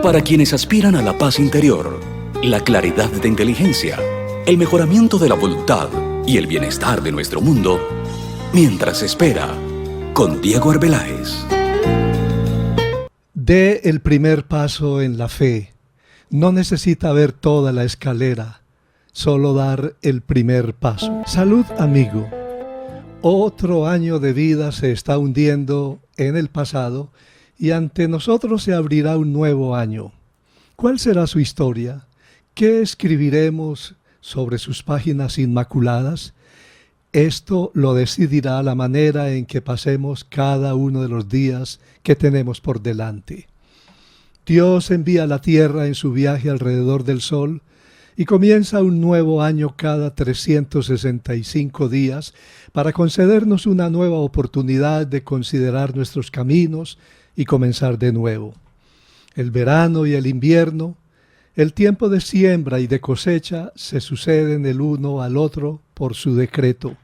Para quienes aspiran a la paz interior, la claridad de inteligencia, el mejoramiento de la voluntad y el bienestar de nuestro mundo, mientras espera, con Diego Arbeláez. Dé el primer paso en la fe. No necesita ver toda la escalera, solo dar el primer paso. Salud, amigo. Otro año de vida se está hundiendo en el pasado y ante nosotros se abrirá un nuevo año. ¿Cuál será su historia? ¿Qué escribiremos sobre sus páginas inmaculadas? Esto lo decidirá la manera en que pasemos cada uno de los días que tenemos por delante. Dios envía a la tierra en su viaje alrededor del sol y comienza un nuevo año cada 365 días para concedernos una nueva oportunidad de considerar nuestros caminos y comenzar de nuevo. El verano y el invierno, el tiempo de siembra y de cosecha se suceden el uno al otro por su decreto,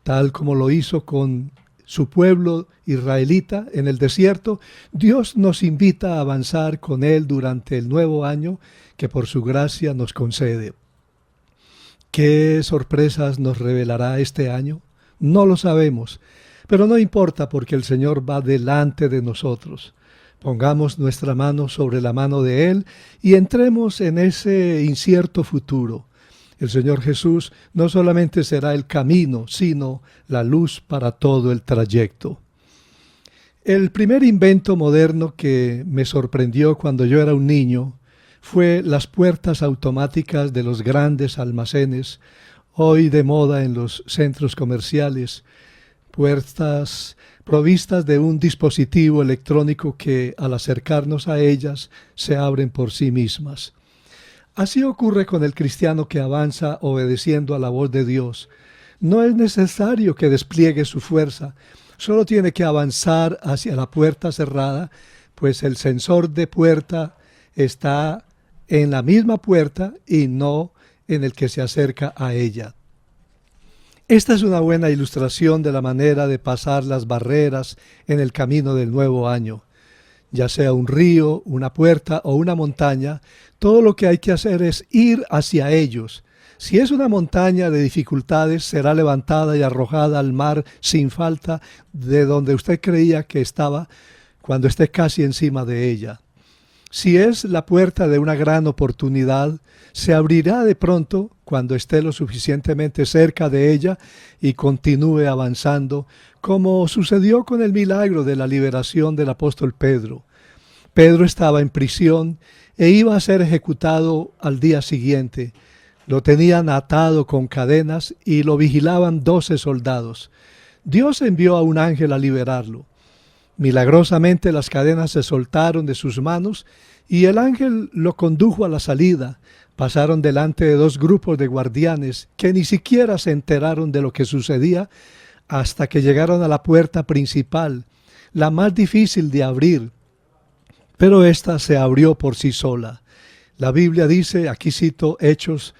tal como lo hizo con su pueblo israelita en el desierto. Dios nos invita a avanzar con Él durante el nuevo año que por su gracia nos concede. ¿Qué sorpresas nos revelará este año? No lo sabemos, pero no importa porque el Señor va delante de nosotros. Pongamos nuestra mano sobre la mano de Él y entremos en ese incierto futuro. El Señor Jesús no solamente será el camino, sino la luz para todo el trayecto. El primer invento moderno que me sorprendió cuando yo era un niño fue las puertas automáticas de los grandes almacenes, hoy de moda en los centros comerciales, puertas provistas de un dispositivo electrónico que al acercarnos a ellas se abren por sí mismas. Así ocurre con el cristiano que avanza obedeciendo a la voz de Dios. No es necesario que despliegue su fuerza, solo tiene que avanzar hacia la puerta cerrada, pues el sensor de puerta está en la misma puerta y no en el que se acerca a ella. Esta es una buena ilustración de la manera de pasar las barreras en el camino del nuevo año. Ya sea un río, una puerta o una montaña, todo lo que hay que hacer es ir hacia ellos. Si es una montaña de dificultades, será levantada y arrojada al mar sin falta de donde usted creía que estaba cuando esté casi encima de ella. Si es la puerta de una gran oportunidad, se abrirá de pronto cuando esté lo suficientemente cerca de ella y continúe avanzando, como sucedió con el milagro de la liberación del apóstol Pedro. Pedro estaba en prisión e iba a ser ejecutado al día siguiente. Lo tenían atado con cadenas y lo vigilaban 12 soldados. Dios envió a un ángel a liberarlo. Milagrosamente las cadenas se soltaron de sus manos y el ángel lo condujo a la salida. Pasaron delante de 2 grupos de guardianes que ni siquiera se enteraron de lo que sucedía hasta que llegaron a la puerta principal, la más difícil de abrir, pero ésta se abrió por sí sola. La Biblia dice, aquí cito Hechos,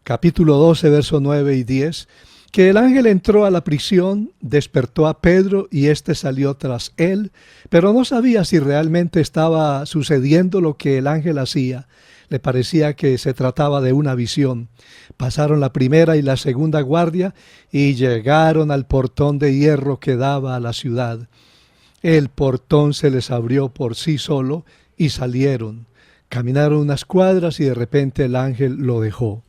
capítulo 12, verso 9 y 10, que el ángel entró a la prisión, despertó a Pedro y éste salió tras él, pero no sabía si realmente estaba sucediendo lo que el ángel hacía. Le parecía que se trataba de una visión. Pasaron la primera y la segunda guardia y llegaron al portón de hierro que daba a la ciudad. El portón se les abrió por sí solo y salieron. Caminaron unas cuadras y de repente el ángel lo dejó.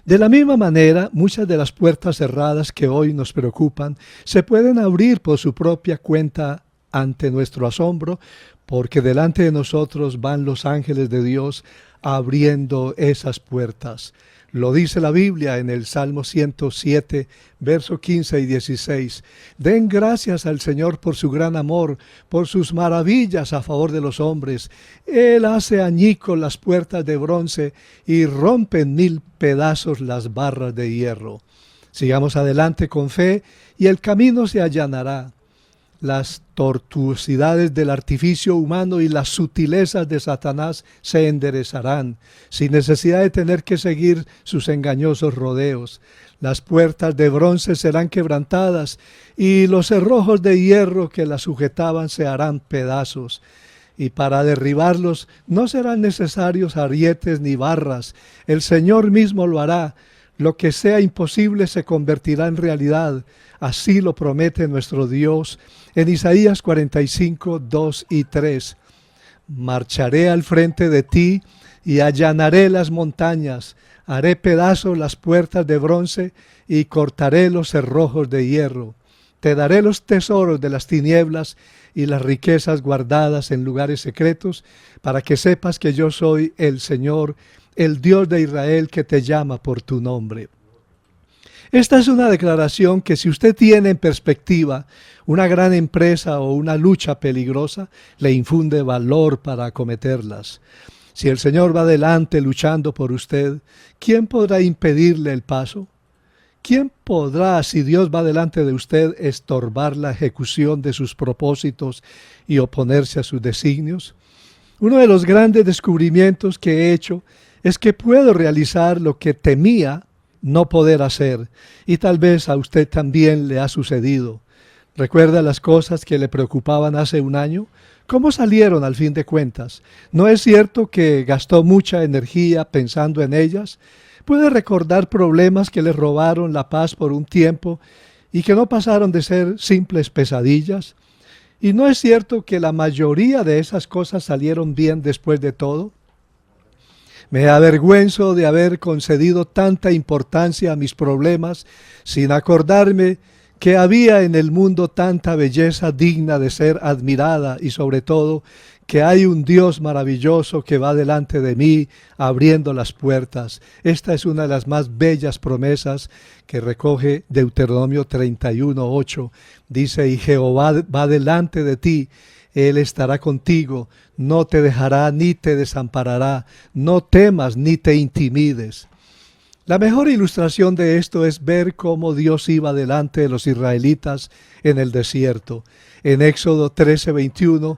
De la misma manera, muchas de las puertas cerradas que hoy nos preocupan se pueden abrir por su propia cuenta ante nuestro asombro, porque delante de nosotros van los ángeles de Dios abriendo esas puertas. Lo dice la Biblia en el Salmo 107, versos 15 y 16. Den gracias al Señor por su gran amor, por sus maravillas a favor de los hombres. Él hace añicos las puertas de bronce y rompe en 1000 pedazos las barras de hierro. Sigamos adelante con fe y el camino se allanará. Las tortuosidades del artificio humano y las sutilezas de Satanás se enderezarán, sin necesidad de tener que seguir sus engañosos rodeos. Las puertas de bronce serán quebrantadas y los cerrojos de hierro que las sujetaban se harán pedazos. y para derribarlos no serán necesarios arietes ni barras. El Señor mismo lo hará. Lo que sea imposible se convertirá en realidad. Así lo promete nuestro Dios en Isaías 45, 2 y 3. Marcharé al frente de ti y allanaré las montañas. Haré pedazos las puertas de bronce y cortaré los cerrojos de hierro. Te daré los tesoros de las tinieblas y las riquezas guardadas en lugares secretos, para que sepas que yo soy el Señor, el Dios de Israel, que te llama por tu nombre. Esta es una declaración que, si usted tiene en perspectiva una gran empresa o una lucha peligrosa, le infunde valor para acometerlas. Si el Señor va adelante luchando por usted, ¿quién podrá impedirle el paso? ¿Quién podrá, si Dios va delante de usted, estorbar la ejecución de sus propósitos y oponerse a sus designios? Uno de los grandes descubrimientos que he hecho es que puedo realizar lo que temía no poder hacer, y tal vez a usted también le ha sucedido. ¿Recuerda las cosas que le preocupaban hace un año? ¿Cómo salieron al fin de cuentas? ¿No es cierto que gastó mucha energía pensando en ellas? ¿Puede recordar problemas que le robaron la paz por un tiempo y que no pasaron de ser simples pesadillas? ¿Y no es cierto que la mayoría de esas cosas salieron bien después de todo? Me avergüenzo de haber concedido tanta importancia a mis problemas sin acordarme que había en el mundo tanta belleza digna de ser admirada, y sobre todo que hay un Dios maravilloso que va delante de mí abriendo las puertas. Esta es una de las más bellas promesas que recoge Deuteronomio 31:8. Dice: y Jehová va delante de ti, Él estará contigo, no te dejará ni te desamparará, no temas ni te intimides. La mejor ilustración de esto es ver cómo Dios iba delante de los israelitas en el desierto. En Éxodo 13:21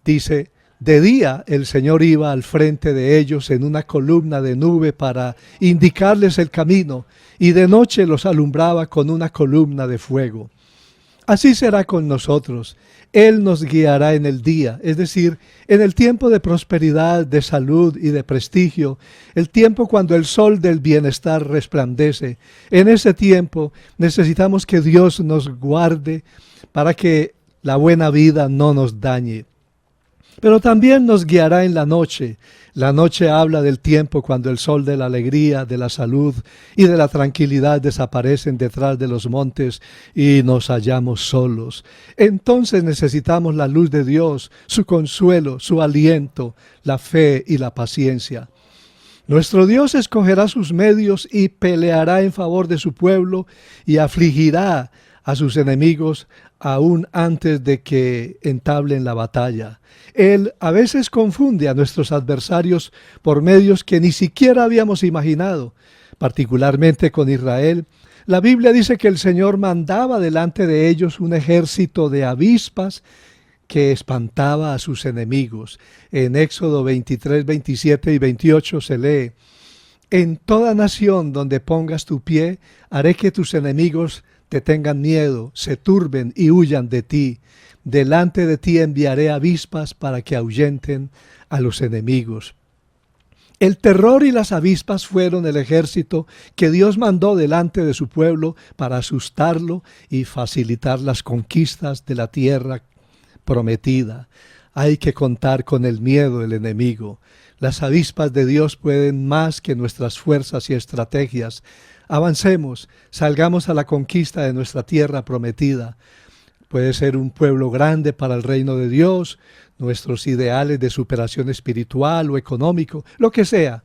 dice: de día el Señor iba al frente de ellos en una columna de nube para indicarles el camino, y de noche los alumbraba con una columna de fuego. Así será con nosotros. Él nos guiará en el día, es decir, en el tiempo de prosperidad, de salud y de prestigio, el tiempo cuando el sol del bienestar resplandece. En ese tiempo necesitamos que Dios nos guarde para que la buena vida no nos dañe. Pero también nos guiará en la noche. La noche habla del tiempo cuando el sol de la alegría, de la salud y de la tranquilidad desaparecen detrás de los montes y nos hallamos solos. Entonces necesitamos la luz de Dios, su consuelo, su aliento, la fe y la paciencia. Nuestro Dios escogerá sus medios y peleará en favor de su pueblo y afligirá a sus enemigos aún antes de que entablen la batalla. Él a veces confunde a nuestros adversarios por medios que ni siquiera habíamos imaginado. Particularmente con Israel, la Biblia dice que el Señor mandaba delante de ellos un ejército de avispas que espantaba a sus enemigos. En Éxodo 23, 27 y 28 se lee: en toda nación donde pongas tu pie, haré que tus enemigos te tengan miedo, se turben y huyan de ti. Delante de ti enviaré avispas para que ahuyenten a los enemigos. El terror y las avispas fueron el ejército que Dios mandó delante de su pueblo para asustarlo y facilitar las conquistas de la tierra prometida. Hay que contar con el miedo del enemigo. Las avispas de Dios pueden más que nuestras fuerzas y estrategias. Avancemos, salgamos a la conquista de nuestra tierra prometida. Puede ser un pueblo grande para el reino de Dios, nuestros ideales de superación espiritual o económico, lo que sea.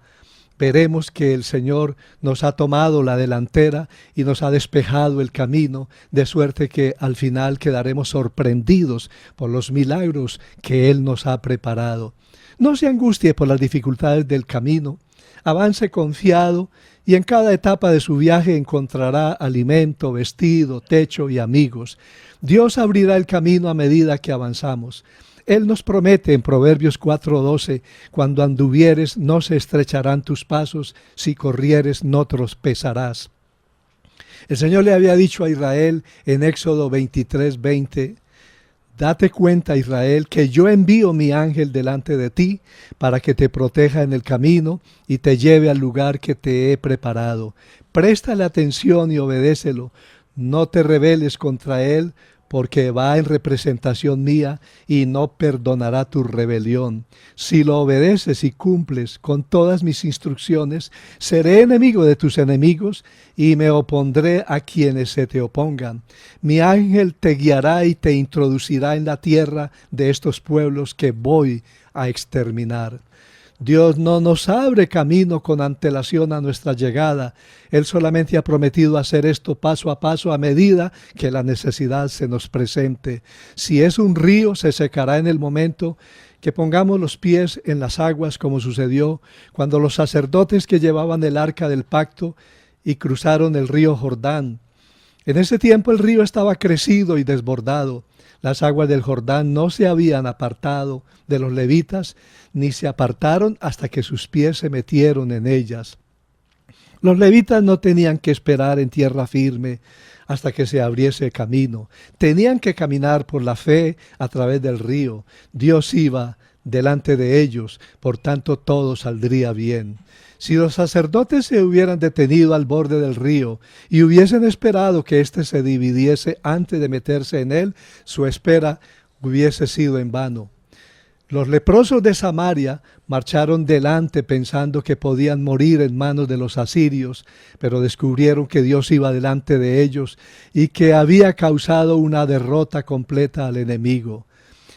Veremos que el Señor nos ha tomado la delantera y nos ha despejado el camino, de suerte que al final quedaremos sorprendidos por los milagros que Él nos ha preparado. No se angustie por las dificultades del camino. Avance confiado y en cada etapa de su viaje encontrará alimento, vestido, techo y amigos. Dios abrirá el camino a medida que avanzamos. Él nos promete en Proverbios 4:12, cuando anduvieres no se estrecharán tus pasos, si corrieres no tropezarás. El Señor le había dicho a Israel en Éxodo 23:20, Date cuenta, Israel, que yo envío mi ángel delante de ti para que te proteja en el camino y te lleve al lugar que te he preparado. Préstale atención y obedécelo. No te rebeles contra él, porque va en representación mía y no perdonará tu rebelión. Si lo obedeces y cumples con todas mis instrucciones, seré enemigo de tus enemigos y me opondré a quienes se te opongan. Mi ángel te guiará y te introducirá en la tierra de estos pueblos que voy a exterminar. Dios no nos abre camino con antelación a nuestra llegada. Él solamente ha prometido hacer esto paso a paso a medida que la necesidad se nos presente. Si es un río, se secará en el momento que pongamos los pies en las aguas, como sucedió cuando los sacerdotes que llevaban el arca del pacto y cruzaron el río Jordán. En ese tiempo el río estaba crecido y desbordado. Las aguas del Jordán no se habían apartado de los levitas, ni se apartaron hasta que sus pies se metieron en ellas. Los levitas no tenían que esperar en tierra firme hasta que se abriese camino. Tenían que caminar por la fe a través del río. Dios iba delante de ellos, por tanto todo saldría bien. Si los sacerdotes se hubieran detenido al borde del río y hubiesen esperado que éste se dividiese antes de meterse en él, su espera hubiese sido en vano. Los leprosos de Samaria marcharon delante pensando que podían morir en manos de los asirios, pero descubrieron que Dios iba delante de ellos y que había causado una derrota completa al enemigo.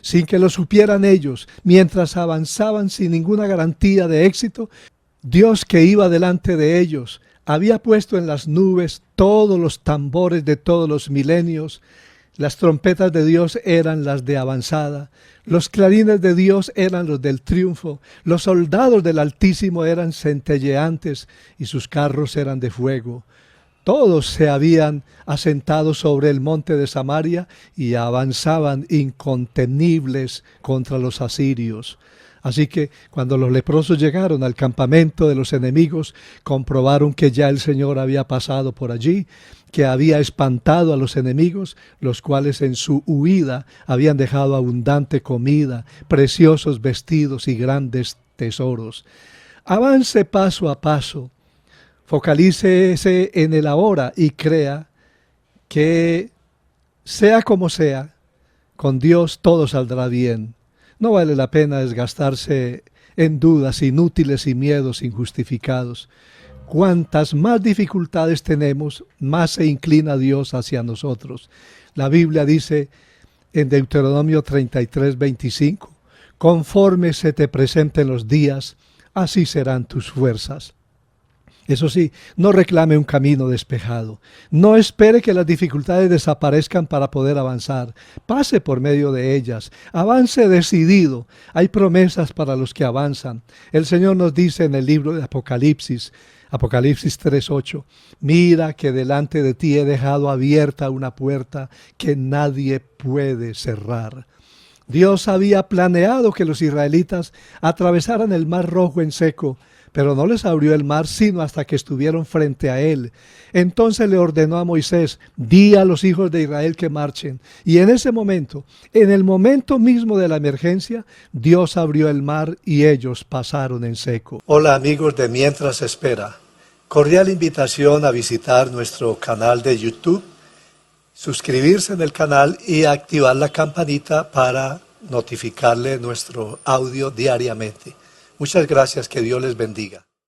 Sin que lo supieran ellos, mientras avanzaban sin ninguna garantía de éxito, Dios, que iba delante de ellos, había puesto en las nubes todos los tambores de todos los milenios. Las trompetas de Dios eran las de avanzada, los clarines de Dios eran los del triunfo, los soldados del Altísimo eran centelleantes y sus carros eran de fuego. Todos se habían asentado sobre el monte de Samaria y avanzaban incontenibles contra los asirios. Así que cuando los leprosos llegaron al campamento de los enemigos, comprobaron que ya el Señor había pasado por allí, que había espantado a los enemigos, los cuales en su huida habían dejado abundante comida, preciosos vestidos y grandes tesoros. Avance paso a paso, focalícese en el ahora y crea que, sea como sea, con Dios todo saldrá bien. No vale la pena desgastarse en dudas inútiles y miedos injustificados. Cuantas más dificultades tenemos, más se inclina Dios hacia nosotros. La Biblia dice en Deuteronomio 33:25, conforme se te presenten los días, así serán tus fuerzas. Eso sí, no reclame un camino despejado. No espere que las dificultades desaparezcan para poder avanzar. Pase por medio de ellas. Avance decidido. Hay promesas para los que avanzan. El Señor nos dice en el libro de Apocalipsis 3:8, mira que delante de ti he dejado abierta una puerta que nadie puede cerrar. Dios había planeado que los israelitas atravesaran el Mar Rojo en seco, pero no les abrió el mar sino hasta que estuvieron frente a él. Entonces le ordenó a Moisés, di a los hijos de Israel que marchen. Y en ese momento, en el momento mismo de la emergencia, Dios abrió el mar y ellos pasaron en seco. Hola amigos de Mientras Espera. Cordial invitación a visitar nuestro canal de YouTube, suscribirse en el canal y activar la campanita para notificarle nuestro audio diariamente. Muchas gracias, que Dios les bendiga.